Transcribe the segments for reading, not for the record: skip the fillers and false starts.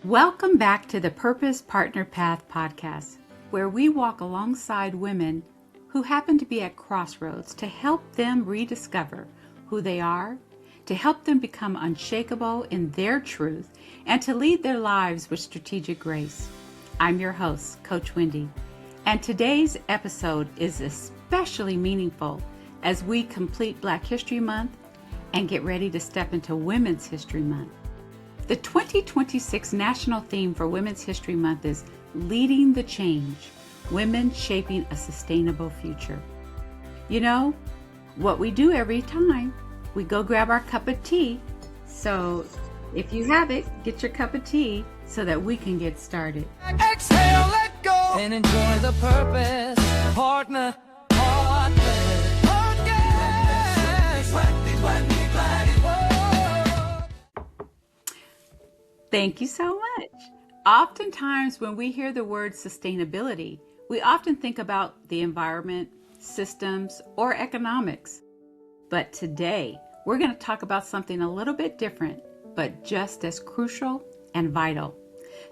Welcome back to the Purpose Partner Path podcast, where we walk alongside women who happen to be at crossroads to help them rediscover who they are, to help them become unshakable in their truth, and to lead their lives with strategic grace. I'm your host, Coach Wendy, and today's episode is especially meaningful as we complete Black History Month and get ready to step into Women's History Month. The 2026 national theme for Women's History Month is Leading the Change, Women Shaping a Sustainable Future. You know, what we do every time, we go grab our cup of tea. So if you have it, get your cup of tea so that we can get started. Exhale, let go, and enjoy the Purpose Partner. Thank you so much. Oftentimes when we hear the word sustainability, we often think about the environment, systems, or economics. But today, we're going to talk about something a little bit different, but just as crucial and vital.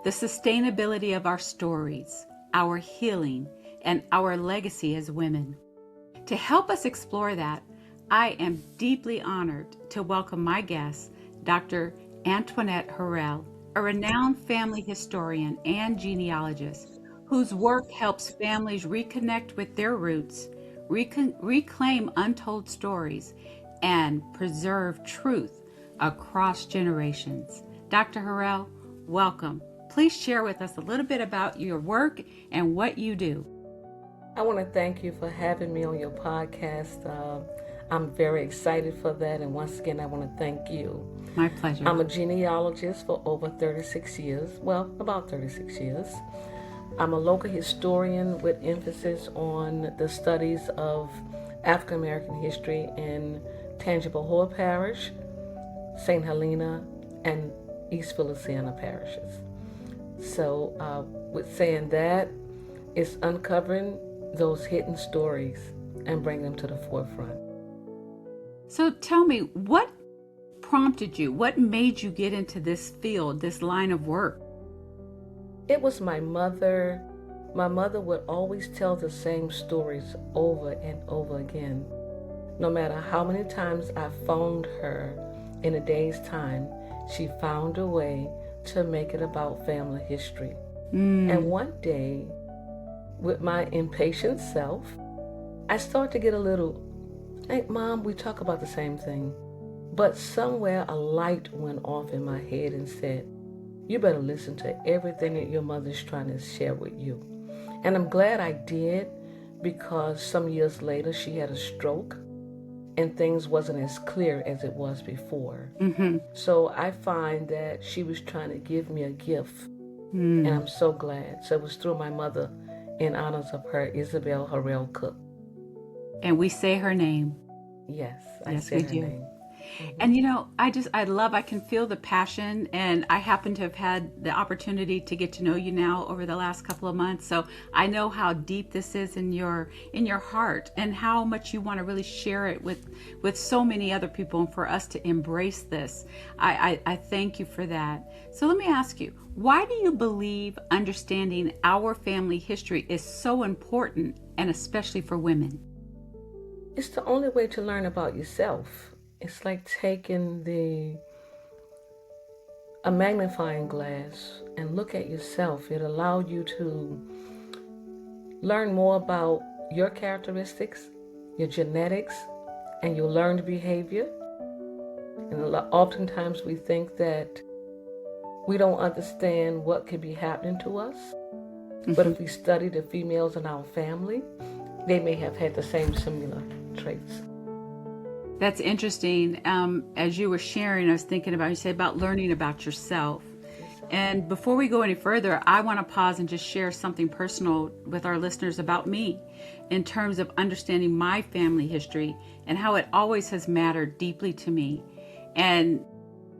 The sustainability of our stories, our healing, and our legacy as women. To help us explore that, I am deeply honored to welcome my guest, Dr. Antoinette Harrell, a renowned family historian and genealogist whose work helps families reconnect with their roots, reclaim untold stories, and preserve truth across generations. Dr. Harrell, welcome. Please share with us a little bit about your work and what you do. I want to thank you for having me on your podcast. I'm very excited for that, and once again, I want to thank you. My pleasure. I'm a genealogist for over 36 years, well, about 36 years. I'm a local historian with emphasis on the studies of African American history in Tangible Hall Parish, St. Helena, and East Feliciana parishes. So with saying that, it's uncovering those hidden stories and bringing them to the forefront. So tell me, what prompted you? What made you get into this field, this line of work? It was my mother. My mother would always tell the same stories over and over again. No matter how many times I phoned her in a day's time, she found a way to make it about family history. And one day, with my impatient self, I started to get a little, hey, Mom, we talk about the same thing. But somewhere a light went off in my head and said, you better listen to everything that your mother's trying to share with you. And I'm glad I did, because some years later she had a stroke and things wasn't as clear as it was before. So I find that she was trying to give me a gift. And I'm so glad. So it was through my mother, in honors of her, Isabel Harrell Cook. And we say her name. Yes, I Yes, say we her do. name. And you know, I can feel the passion, and I happen to have had the opportunity to get to know you now over the last couple of months. So I know how deep this is in your heart, and how much you want to really share it with so many other people, and for us to embrace this. I thank you for that. So let me ask you, why do you believe understanding our family history is so important, and especially for women? It's the only way to learn about yourself. It's like taking a magnifying glass and look at yourself. It allows you to learn more about your characteristics, your genetics, and your learned behavior. And oftentimes we think that we don't understand what could be happening to us. But if we study the females in our family, they may have had the same similar traits. That's interesting. As you were sharing, I was thinking about, you said about learning about yourself. And before we go any further, I want to pause and just share something personal with our listeners about me in terms of understanding my family history and how it always has mattered deeply to me. And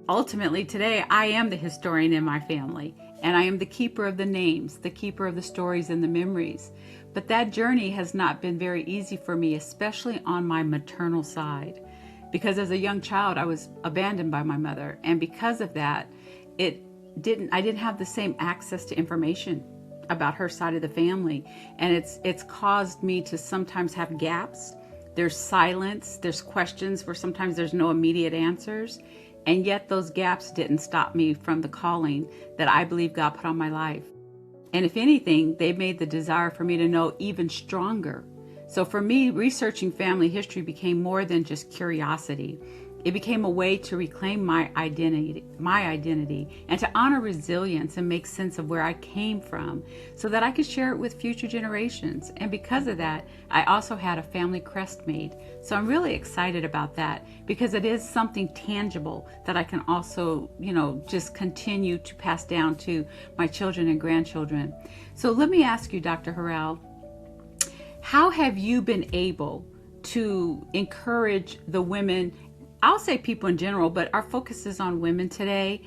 ultimately today, I am the historian in my family, and I am the keeper of the names, the keeper of the stories and the memories. But that journey has not been very easy for me, especially on my maternal side, because as a young child, I was abandoned by my mother. And because of that, it I didn't have the same access to information about her side of the family, and it's caused me to sometimes have gaps. There's silence, there's questions where sometimes there's no immediate answers, and yet those gaps didn't stop me from the calling that I believe God put on my life. And if anything, they made the desire for me to know even stronger. So for me, researching family history became more than just curiosity. It became a way to reclaim my identity, and to honor resilience and make sense of where I came from so that I could share it with future generations. And because of that, I also had a family crest made. So I'm really excited about that because it is something tangible that I can also, just continue to pass down to my children and grandchildren. So let me ask you, Dr. Harrell, how have you been able to encourage the women, I'll say people in general, but our focus is on women today,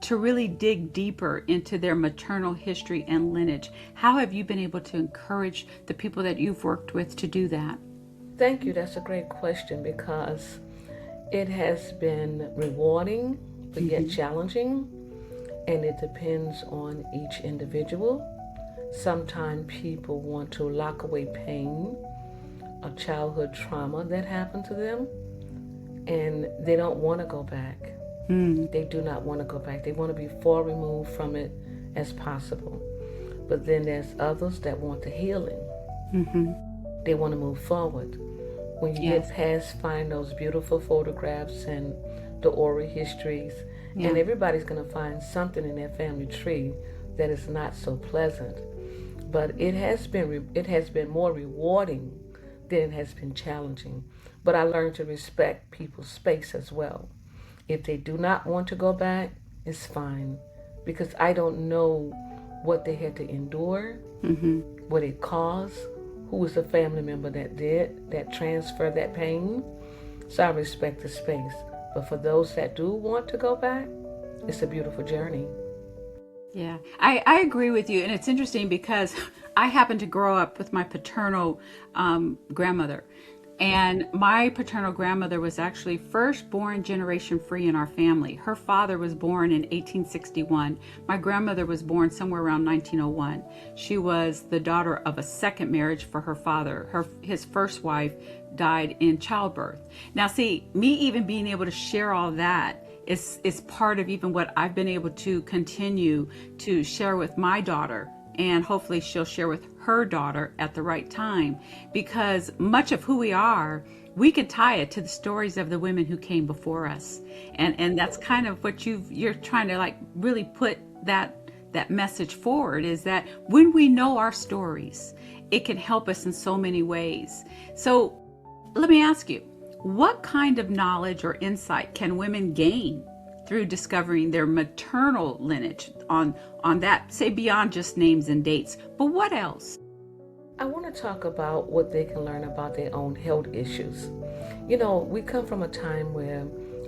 to really dig deeper into their maternal history and lineage? How have you been able to encourage the people that you've worked with to do that? Thank you. That's a great question because it has been rewarding, but yet challenging, and it depends on each individual. Sometimes people want to lock away pain, a childhood trauma that happened to them, and they don't want to go back. They do not want to go back. They want to be far removed from it as possible. But then there's others that want the healing. They want to move forward. When you get past find those beautiful photographs and the oral histories, and everybody's going to find something in their family tree that is not so pleasant. But it has been more rewarding than it has been challenging. But I learned to respect people's space as well. If they do not want to go back, it's fine. Because I don't know what they had to endure, what it caused, who was the family member that transferred that pain. So I respect the space. But for those that do want to go back, it's a beautiful journey. Yeah, I agree with you. And it's interesting because I happened to grow up with my paternal grandmother. And my paternal grandmother was actually first born generation free in our family. Her father was born in 1861. My grandmother was born somewhere around 1901. She was the daughter of a second marriage for her father. His first wife died in childbirth. Now see, me even being able to share all that is part of even what I've been able to continue to share with my daughter. And hopefully she'll share with her daughter at the right time, because much of who we are, we can tie it to the stories of the women who came before us. And that's kind of what you're trying to really put that message forward, is that when we know our stories, it can help us in so many ways. So let me ask you, what kind of knowledge or insight can women gain through discovering their maternal lineage on that, say beyond just names and dates, but what else? I want to talk about what they can learn about their own health issues. We come from a time where,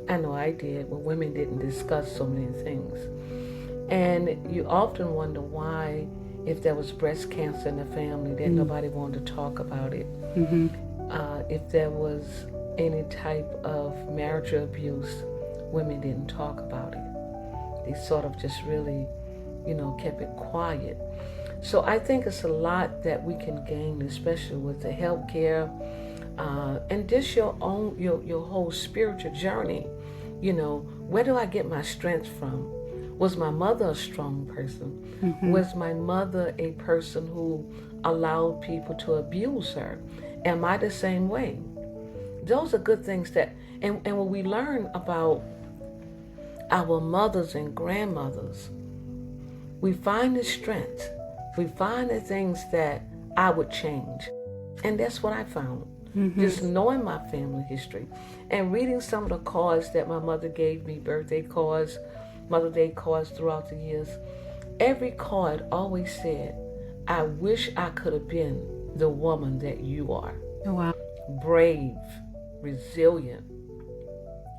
I know I did, where women didn't discuss so many things. And you often wonder why, if there was breast cancer in the family, that nobody wanted to talk about it. If there was any type of marital abuse, women didn't talk about it. They sort of just really, kept it quiet. So I think it's a lot that we can gain, especially with the healthcare, and just your whole spiritual journey. Where do I get my strength from? Was my mother a strong person? Was my mother a person who allowed people to abuse her? Am I the same way? Those are good things and when we learn about our mothers and grandmothers, we find the strength. We find the things that I would change. And that's what I found. Just knowing my family history and reading some of the cards that my mother gave me, birthday cards, Mother's Day cards throughout the years. Every card always said, I wish I could have been the woman that you are. Oh, wow. Brave, resilient,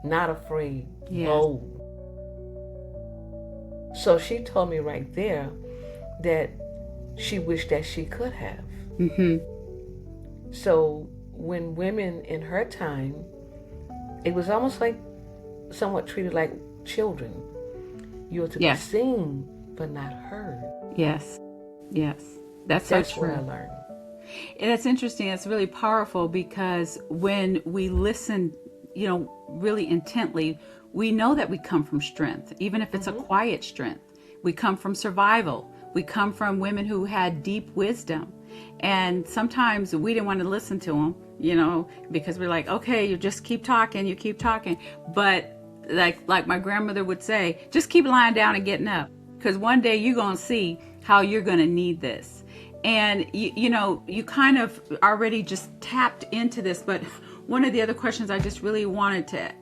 not afraid, bold. So she told me right there that she wished that she could have. So when women in her time, it was almost like somewhat treated like children. You are to be Yes. seen but not heard. Yes. Yes. That's That's so what true. I learned. And it's interesting. It's really powerful because when we listen, really intently, we know that we come from strength, even if it's a quiet strength. We come from survival. We come from women who had deep wisdom. And sometimes we didn't want to listen to them, because we're like, okay, you just keep talking, you keep talking. But like my grandmother would say, just keep lying down and getting up. Because one day you're going to see how you're going to need this. And, you kind of already just tapped into this. But one of the other questions I just really wanted to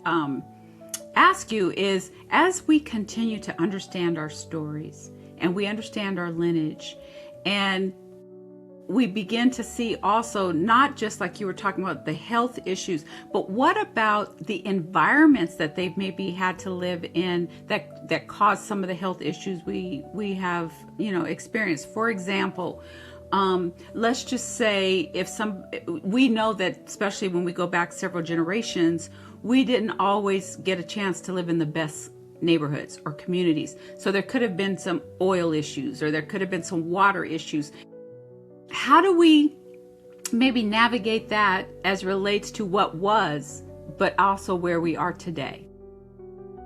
ask you is, as we continue to understand our stories and we understand our lineage, and we begin to see also not just like you were talking about the health issues, but what about the environments that they've maybe had to live in that cause some of the health issues we have experienced. For example, let's just say we know that especially when we go back several generations, we didn't always get a chance to live in the best neighborhoods or communities. So there could have been some oil issues, or there could have been some water issues. How do we maybe navigate that as relates to what was, but also where we are today?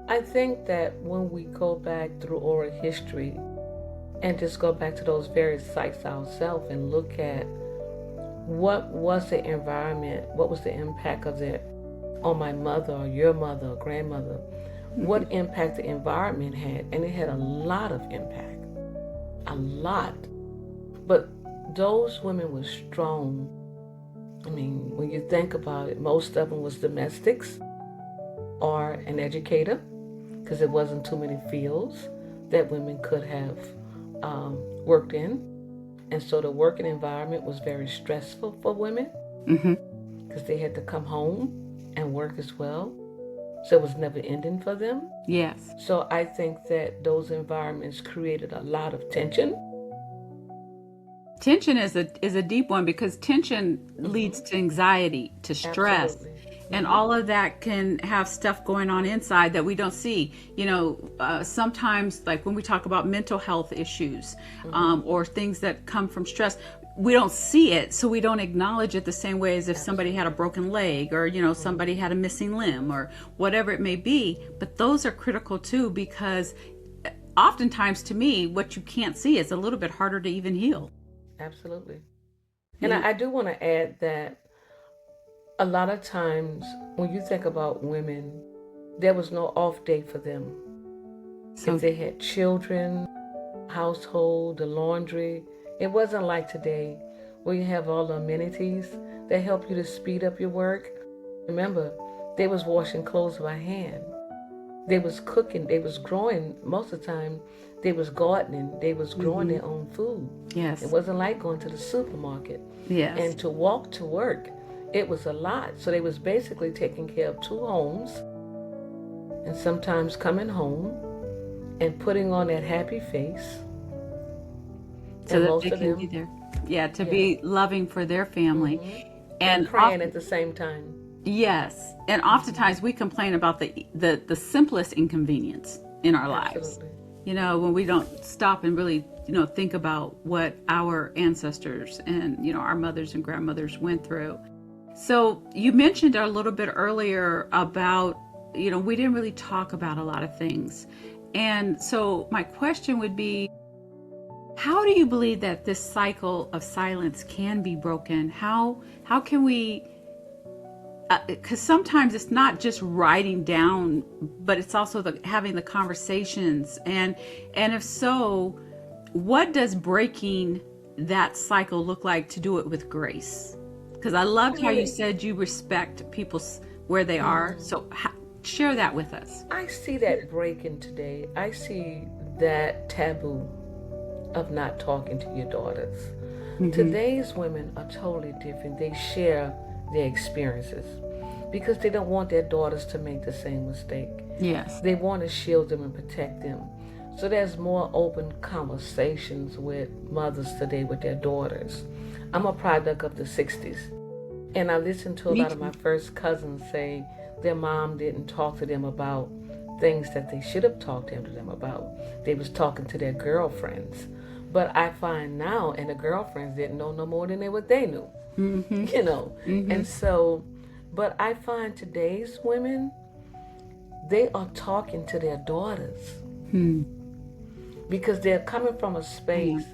I think that when we go back through oral history and just go back to those various sites ourselves and look at what was the environment, what was the impact of it on my mother or your mother or grandmother, what impact the environment had, and it had a lot of impact, a lot. But those women were strong. I mean, when you think about it, most of them was domestics or an educator, because there wasn't too many fields that women could have worked in. And so the working environment was very stressful for women, because they had to come home and work as well. So it was never ending for them. Yes. So I think that those environments created a lot of tension. Tension is a deep one, because tension leads to anxiety, to stress. Absolutely. And all of that can have stuff going on inside that we don't see. Sometimes, like when we talk about mental health issues, or things that come from stress, we don't see it, so we don't acknowledge it the same way as if somebody had a broken leg, or somebody had a missing limb, or whatever it may be. But those are critical too, because oftentimes, to me, what you can't see is a little bit harder to even heal. Absolutely. And I do want to add that a lot of times when you think about women, there was no off day for them. So if they had children, household, the laundry, it wasn't like today where you have all the amenities that help you to speed up your work. Remember, they was washing clothes by hand. They was cooking, they was growing, most of the time, they was gardening, they was growing their own food. Yes. It wasn't like going to the supermarket. Yes. And to walk to work, it was a lot. So they was basically taking care of two homes, and sometimes coming home and putting on that happy face. So that they can be there. Yeah, to be loving for their family. And praying at the same time. Yes. And oftentimes we complain about the simplest inconvenience in our lives. Absolutely. When we don't stop and really, think about what our ancestors and, our mothers and grandmothers went through. So you mentioned a little bit earlier about, we didn't really talk about a lot of things. And so my question would be, how do you believe that this cycle of silence can be broken? How can we, because sometimes it's not just writing down, but it's also having the conversations. And if so, what does breaking that cycle look like to do it with grace? Because I loved how you said you respect people where they are. So share that with us. I see that breaking today. I see that taboo of not talking to your daughters. Today's women are totally different. They share their experiences because they don't want their daughters to make the same mistake. Yes. They want to shield them and protect them. So there's more open conversations with mothers today with their daughters. I'm a product of the 60s. And I listened to a lot of my first cousins say their mom didn't talk to them about things that they should have talked to them about. They was talking to their girlfriends. But I find now, and the girlfriends didn't know no more than what they knew. You know. And so, but I find today's women, they are talking to their daughters. Because they're coming from a space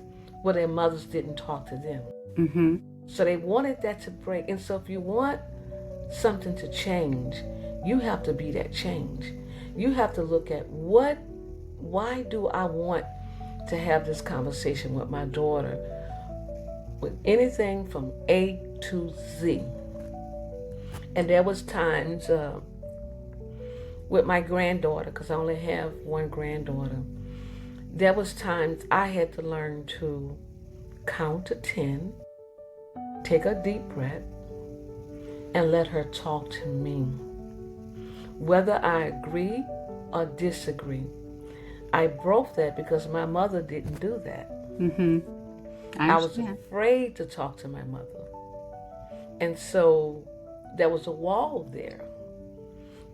where their mothers didn't talk to them. So they wanted that to break. And so if you want something to change, you have to be that change. You have to look at why do I want to have this conversation with my daughter with anything from A to Z. And there was times with my granddaughter, because I only have one granddaughter, there was times I had to learn to count to 10, take a deep breath, and let her talk to me. Whether I agree or disagree, I broke that because my mother didn't do that. I was afraid to talk to my mother. And so there was a wall there.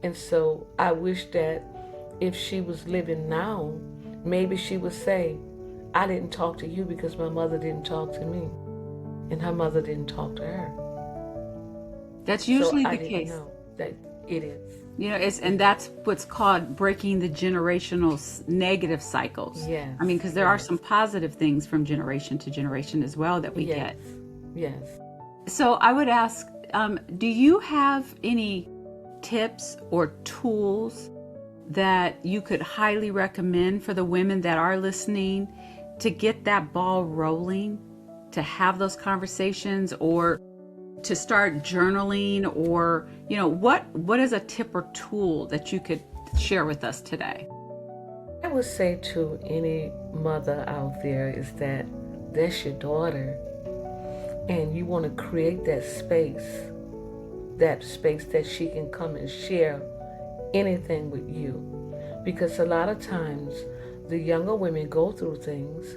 And so I wish that if she was living now, maybe she would say, I didn't talk to you because my mother didn't talk to me. And her mother didn't talk to her. That's usually so the I didn't case. know that it is. You know, and that's what's called breaking the generational negative cycles. Yes. I mean, because there are some positive things from generation to generation as well that we get. Yes. So I would ask, do you have any tips or tools that you could highly recommend for the women that are listening to get that ball rolling, to have those conversations, or to start journaling, or, you know, what is a tip or tool that you could share with us today? I would say to any mother out there is that that's your daughter, and you want to create that space that she can come and share anything with you. Because a lot of times the younger women go through things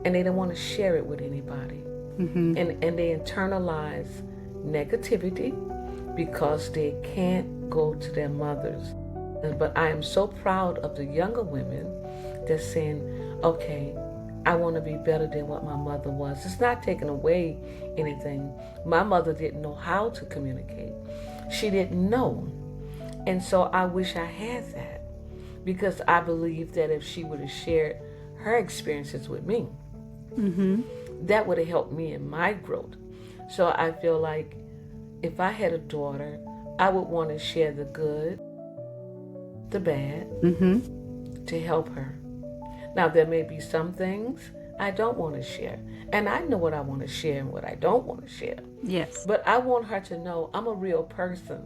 and they don't want to share it with anybody. And they internalize negativity because they can't go to their mothers. But I am so proud of the younger women that's saying, okay, I want to be better than what my mother was. It's not taking away anything. My mother didn't know how to communicate. She didn't know. And so I wish I had that, because I believe that if she would have shared her experiences with me, that would have helped me in my growth. So I feel like if I had a daughter, I would want to share the good, the bad, to help her. Now, there may be some things I don't want to share, and I know what I want to share and what I don't want to share. Yes. But I want her to know I'm a real person.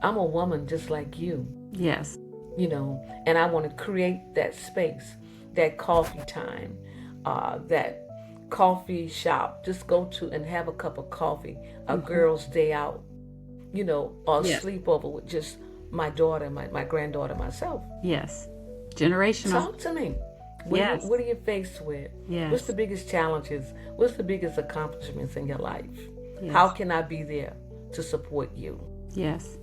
I'm a woman just like you. Yes. You know, and I want to create that space, that coffee time, that coffee shop, just go to and have a cup of coffee, a girl's day out, you know, or sleepover with just my daughter, my granddaughter, myself. Yes. Generational. Talk to me. What are you faced with? Yes. What's the biggest challenges? What's the biggest accomplishments in your life? Yes. How can I be there to support you? Yes.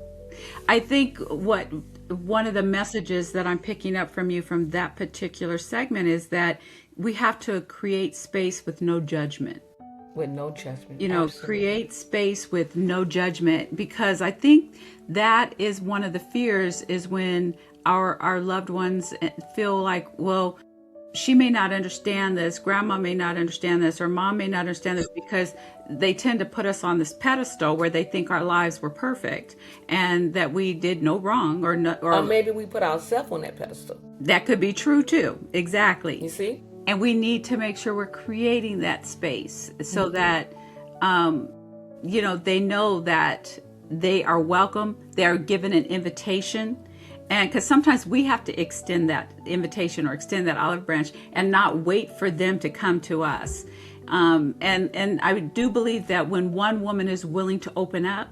I think one of the messages that I'm picking up from you from that particular segment is that we have to create space with no judgment. With no judgment. You know, Absolutely. create space with no judgment, because I think that is one of the fears, is when our loved ones feel like, well, she may not understand this, grandma may not understand this, or mom may not understand this, because they tend to put us on this pedestal where they think our lives were perfect and that we did no wrong, or maybe we put ourselves on that pedestal. That could be true too. Exactly. You see? And we need to make sure we're creating that space so that, you know, they know that they are welcome. They are given an invitation. And because sometimes we have to extend that invitation or extend that olive branch and not wait for them to come to us. And I do believe that when one woman is willing to open up,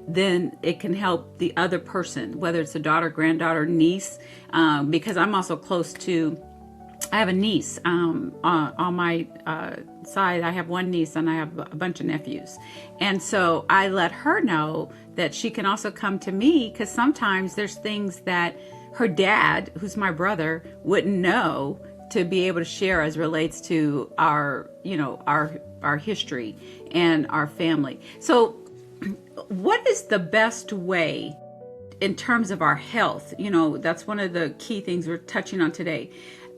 then it can help the other person, whether it's a daughter, granddaughter, niece, because I'm also close to, I have a niece on my side. I have one niece and I have a bunch of nephews. And so I let her know that she can also come to me, because sometimes there's things that her dad, who's my brother, wouldn't know to be able to share as relates to our, our history and our family. So what is the best way in terms of our health? That's one of the key things we're touching on today,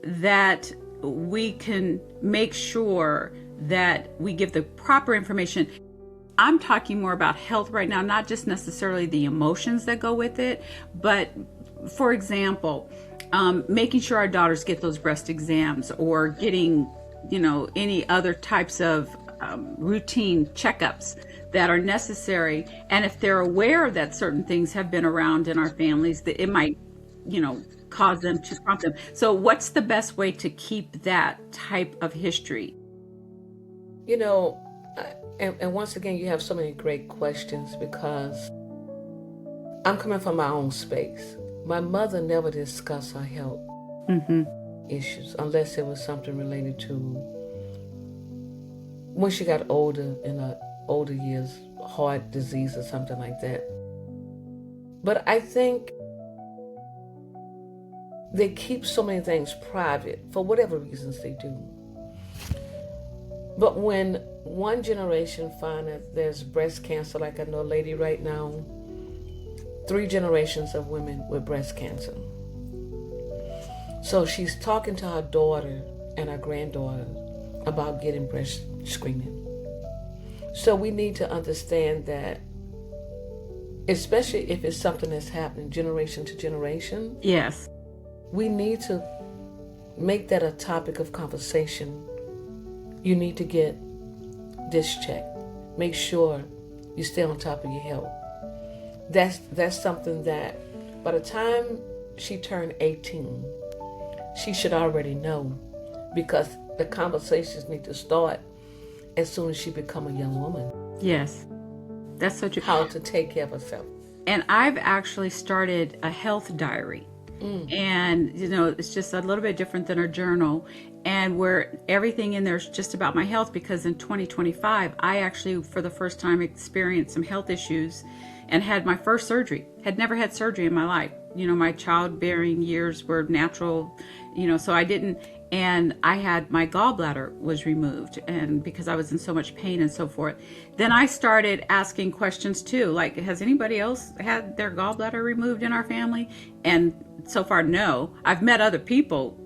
that we can make sure that we give the proper information. I'm talking more about health right now, not just necessarily the emotions that go with it, but for example, making sure our daughters get those breast exams, or getting, any other types of routine checkups that are necessary. And if they're aware that certain things have been around in our families, that it might, cause them to prompt them. So what's the best way to keep that type of history? And once again, you have so many great questions, because I'm coming from my own space. My mother never discussed her health issues unless it was something related to when she got older, in her older years, heart disease or something like that. But I think they keep so many things private for whatever reasons they do. But when one generation finds that there's breast cancer, like I know a lady right now, 3 generations of women with breast cancer. So she's talking to her daughter and her granddaughter about getting breast screening. So we need to understand that, especially if it's something that's happening generation to generation. Yes. We need to make that a topic of conversation. You need to get this checked. Make sure you stay on top of your health. That's something that by the time she turned 18, she should already know, because the conversations need to start as soon as she become a young woman. Yes, that's so true. How to take care of herself. And I've actually started a health diary. And, it's just a little bit different than a journal, and where everything in there is just about my health, because in 2025, I actually, for the first time, experienced some health issues and had my first surgery. Had never had surgery in my life. My childbearing years were natural, so I didn't, and I had, my gallbladder was removed, and because I was in so much pain and so forth. Then I started asking questions too, like, has anybody else had their gallbladder removed in our family? And so far, no. I've met other people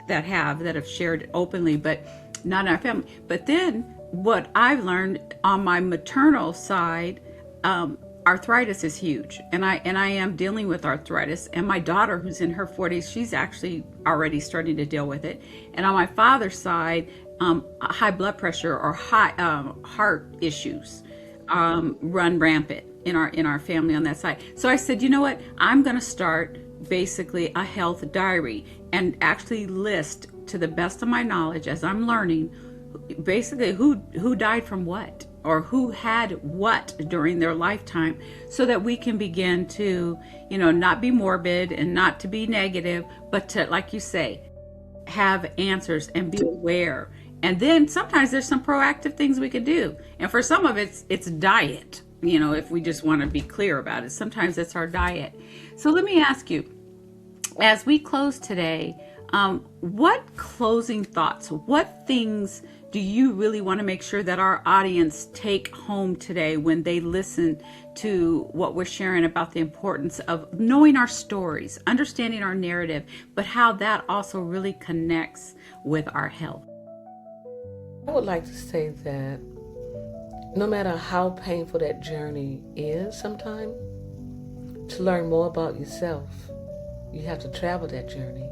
that have shared openly, but not in our family. But then what I've learned on my maternal side, arthritis is huge, and I am dealing with arthritis. And my daughter, who's in her 40s, she's actually already starting to deal with it. And on my father's side, high blood pressure or high heart issues run rampant in our family on that side. So I said, you know what? I'm going to start basically a health diary and actually list, to the best of my knowledge as I'm learning, basically who died from what, or who had what during their lifetime, so that we can begin to, not be morbid and not to be negative, but to, like you say, have answers and be aware. And then sometimes there's some proactive things we could do. And for some of it's diet, if we just want to be clear about it. Sometimes it's our diet. So let me ask you, as we close today, what closing thoughts, what things do you really want to make sure that our audience take home today when they listen to what we're sharing about the importance of knowing our stories, understanding our narrative, but how that also really connects with our health? I would like to say that no matter how painful that journey is sometimes, to learn more about yourself, you have to travel that journey.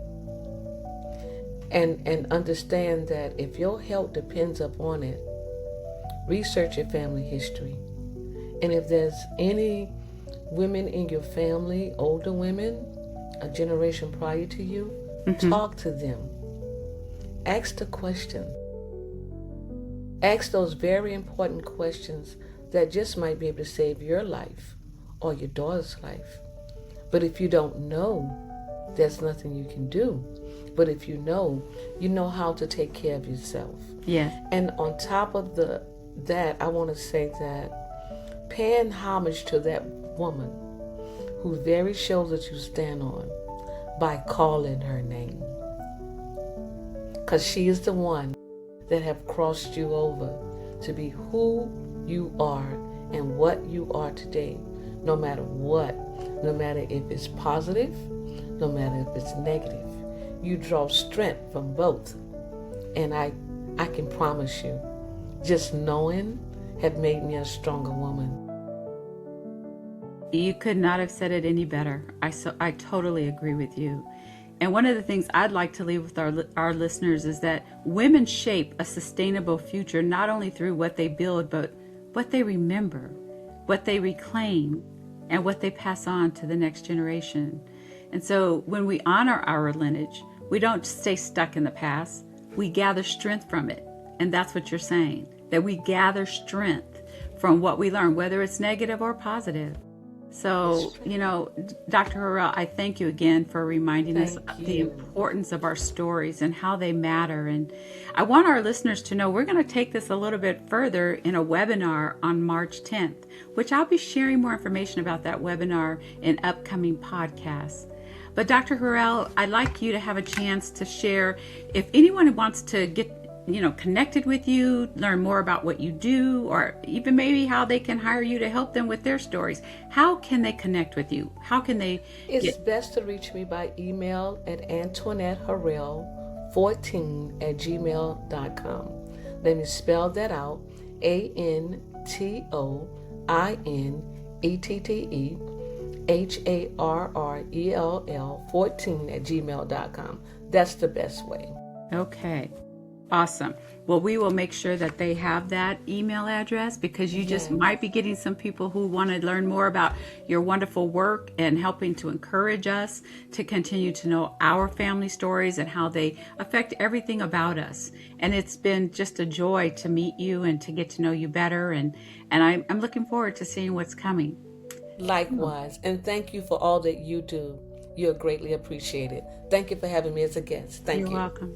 And understand that if your health depends upon it, research your family history. And if there's any women in your family, older women, a generation prior to you, talk to them. Ask the question. Ask those very important questions that just might be able to save your life or your daughter's life. But if you don't know, there's nothing you can do. But if you know how to take care of yourself. Yes. And on top of that, I want to say that paying homage to that woman whose very shoulders you stand on, by calling her name. Because she is the one that have crossed you over to be who you are and what you are today, no matter what, no matter if it's positive, no matter if it's negative. You draw strength from both. And I can promise you, just knowing have made me a stronger woman. You could not have said it any better. I totally agree with you. And one of the things I'd like to leave with our listeners is that women shape a sustainable future not only through what they build, but what they remember, what they reclaim, and what they pass on to the next generation. And so when we honor our lineage, we don't stay stuck in the past. We gather strength from it. And that's what you're saying, that we gather strength from what we learn, whether it's negative or positive. So, Dr. Harrell, I thank you again for reminding us of the importance of our stories and how they matter. And I want our listeners to know we're going to take this a little bit further in a webinar on March 10th, which I'll be sharing more information about that webinar in upcoming podcasts. But Dr. Harrell, I'd like you to have a chance to share, if anyone wants to get connected with you, learn more about what you do, or even maybe how they can hire you to help them with their stories. How can they connect with you? How can they? It's best to reach me by email at AntoinetteHarrell14@gmail.com. Let me spell that out. AntoinetteHarrell 14@gmail.com. That's the best way. Okay. Awesome. Well, we will make sure that they have that email address, because you just might be getting some people who want to learn more about your wonderful work and helping to encourage us to continue to know our family stories and how they affect everything about us. And it's been just a joy to meet you and to get to know you better. And I'm looking forward to seeing what's coming. Likewise. And thank you for all that you do. You're greatly appreciated. Thank you for having me as a guest. Thank you. You're welcome.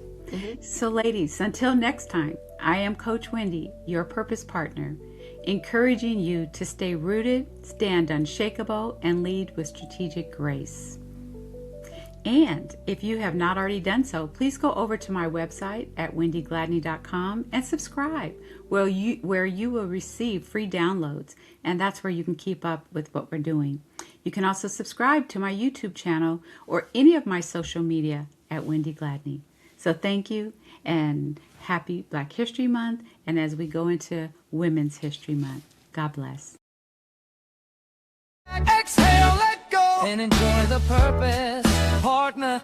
So ladies, until next time, I am Coach Wendy, your purpose partner, encouraging you to stay rooted, stand unshakable, and lead with strategic grace. And if you have not already done so, please go over to my website at wendygladney.com and subscribe, where you will receive free downloads, and that's where you can keep up with what we're doing. You can also subscribe to my YouTube channel or any of my social media at Wendy Gladney. So thank you, and happy Black History Month, and as we go into Women's History Month, God bless. Exhale, let go, and enjoy the purpose, partner.